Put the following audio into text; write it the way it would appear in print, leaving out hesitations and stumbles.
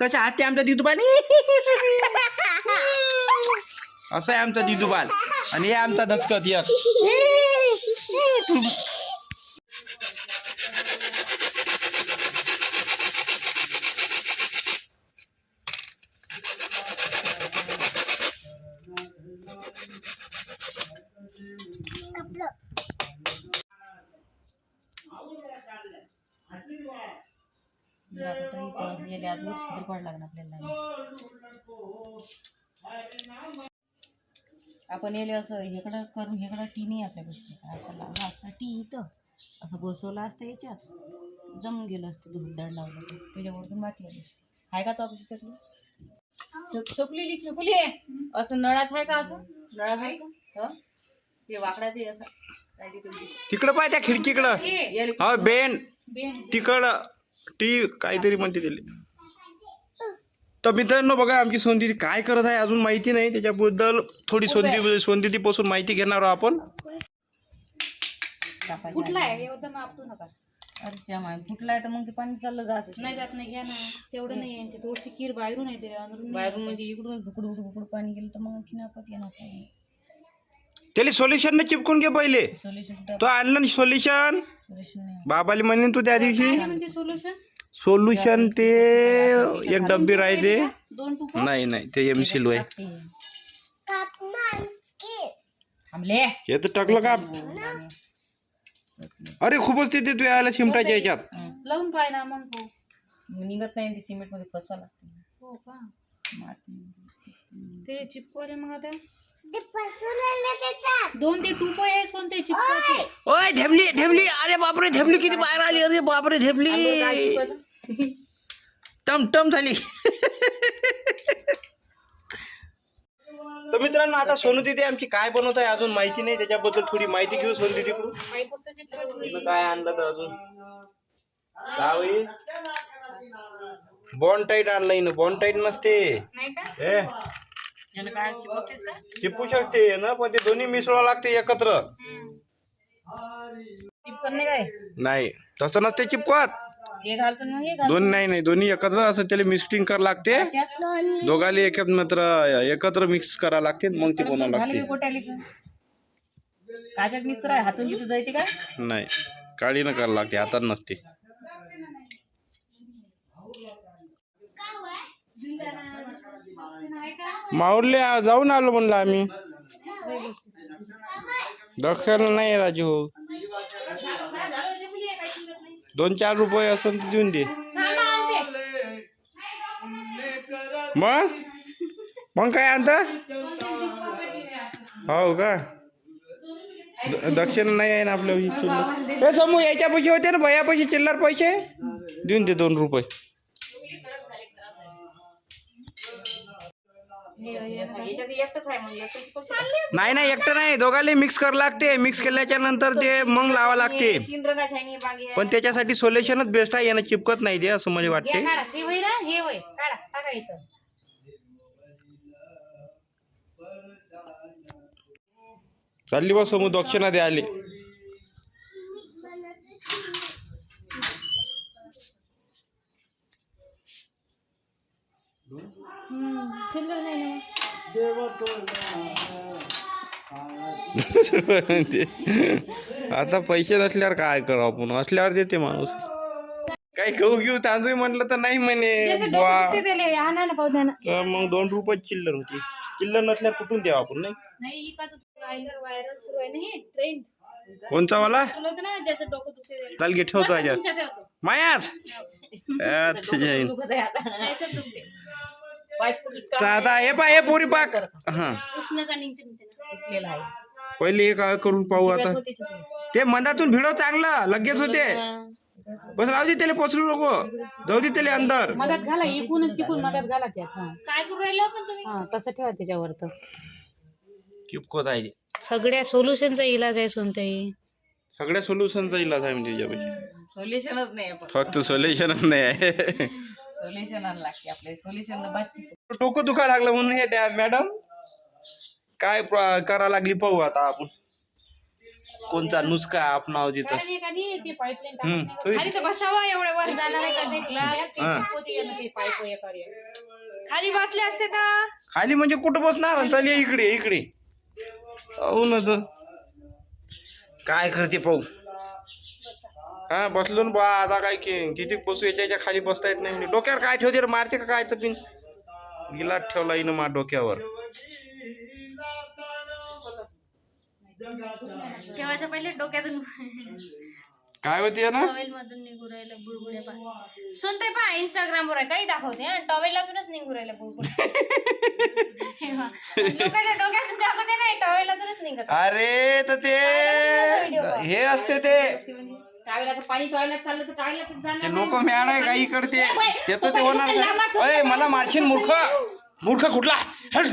कशा हाते आमचा दिदूबाल असं आहे आमचा दिदूबाल आणि हे आमचा दचकत एक आपण येले असं इकडं करून इकडं टी नाही आपल्यापाशी असं लावलं असतं टी इथं असं बसवलं असतं याच्यात जमून गेलं असतं दूध दड लावलं तर त्याच्यावरतून माती आली आहे का तो ऑफिस चकली आहे असं नळाच आहे का असं नळाच आहे का ते वाकड्यात आहे असं काय तिकडं पाय त्या खिडकीकडं हा बेन तिकडं टी काहीतरी म्हणते त्याला. तर मित्रांनो बघा आमची सोनदीदी काय करत आहे अजून माहिती नाही त्याच्याबद्दल थोडी सोनदीदी पासून माहिती घेणार आहोत आपण. फुटला आहे एवढं आपटू नका अच्छा माय फुटला आहे तर मग ते पाणी चाललं जात नाही जात नाही घ्या ना तेवढं नाही आहे ते थोडीशी खीर बाहेरून येते बाहेरून म्हणजे इकडून फुकड पाणी गेलं तर मग आणखी आपत येणार नाही त्याला सोल्युशन न चिपकून घे पहिले तो आणलं सोल्युशन बाबाली म्हणेन तू त्या दिवशी सोल्युशन ते एक डब्बी राहते नाही नाही ते एमसील आहे हे तर टाकलं का अरे खूपच तिथे तू यायला शिमटाच्या याच्यात लावून पाय ना मग निघत नाही ते सिमेंट मध्ये फसवा लागते हो का ते चिपकवले मग आता दोन ते टूप आहे कोणते चिपकायचे ओय ढेमली ढेमली अरे बापरे ढेमली किती बाहेर आली अरे बापरे ढेमली टमटम झाली. तर मित्रांनो आता सोनू दीदी आमची काय बनवत आहे अजून माहिती नाही त्याच्याबद्दल थोडी माहिती घेऊ सोनू दीदी कडून काय आणलं तर अजून काय बॉन्ड टाईट आणलं ना बॉन्ड टाईट नसते चिपू शकते ना पण ते दोन्ही मिसळावं लागते एकत्र नाही तसं नसते चिपकत दोन्ही नाही दोन्ही एकत्र असं त्याला मिक्सिंग करावं लागते दोघाले एकत्र मिक्स करावं लागते मग ते बनवावं लागते काचेत मिक्सर आहे हातून तिथं जायते का नाही काळी न करावं लागते हातात नसते माऊरले जाऊन आलो म्हणलं आम्ही दक्षिण नाही राजू 2-4 रुपये असेल तर देऊन दे मग काय आणत हो का दक्षिण नाही आहे ना आपल्या हे समूह याच्या पैसे होते ना भया पैसे चिल्लर पैसे देऊन दे 2 रुपये नाही नाही एकटं नाही दोघांनी मिक्स करावं लागते मिक्स केल्याच्या नंतर ते मग लावा लागते पण त्याच्यासाठी सोल्युशनच बेस्ट आहे यानं चिपकत नाही ते असं मला वाटते चालली बस समूह दक्षिणा द्या आले आता पैसे नसल्यावर काय करू आपण असल्यावर देते माणूस काही गहू घेऊ तांदूळ म्हटलं तर नाही म्हणे तर मग 2 रुपये चिल्लर होती चिल्लर नसल्यावर कुठून द्यावं आपण नाही कोणचा वाला चाल घे ठेवतो याच्यात मायाच आता हे पा हे पोरी पाक हा पहिले हे काय करून पाहू आता ते मधातून भिडव चांगलं लगेच होते बस राहू दे त्याला पोचरू नको जाऊ दे त्याला अंदर मधात घाला इकून तिकून मधात घाला त्यात काय करू राहिलं आपण तुम्ही तसं ठेवा त्याच्यावर तर चिपको जाईल सगळ्या सोल्युशनचा इलाज आहे सोनताई सगळ्या सोल्युशनचा इलाज आहे म्हणजे त्याच्यापाशी सोल्युशनच नाही फक्त सोल्युशनच नाही आहे सोल्युशन लागते आपले सोल्युशन डोकं दुखा लागलं म्हणून हे मॅडम काय करा लागली पाहू आता आपण कोणचा नुसका अपनाव तिथं खाली तर बसावं एवढ्या वर जाणार आहे का ते ग्लास खाली बसले असते तर खाली म्हणजे कुठं बसणार चल ये इकडे इकडे हो ना तर काय करते पाहू हा बसलो ना बा आता काय किती बसू याच्या खाली बसता येत नाही डोक्यावर काय ठेवते रे मारते का काय तर पिन गिलास ठेवला येईन मा डोक्यावर ठेवायच्या पहिले डोक्यातून काय होते ना टॉवेल मधून निघू राहिलं बुळबुळे पहा सुनते पहा इंस्टाग्राम वर काही दाखवते हा टॉवेलातूनच निघू राहिलं बुळबुळे लोकांच्या डोक्यातून दाखवते नाही टॉवेलातूनच निघत अरे तर ते हे असते ते टावेला पाणी टॉयलेट चाललं तर टॉयलेटच जाणार ते लोक मॅड आहे काही करते त्याचं ते होणार नाही. अय मला मारशील मूर्ख मूर्ख कुठला हट.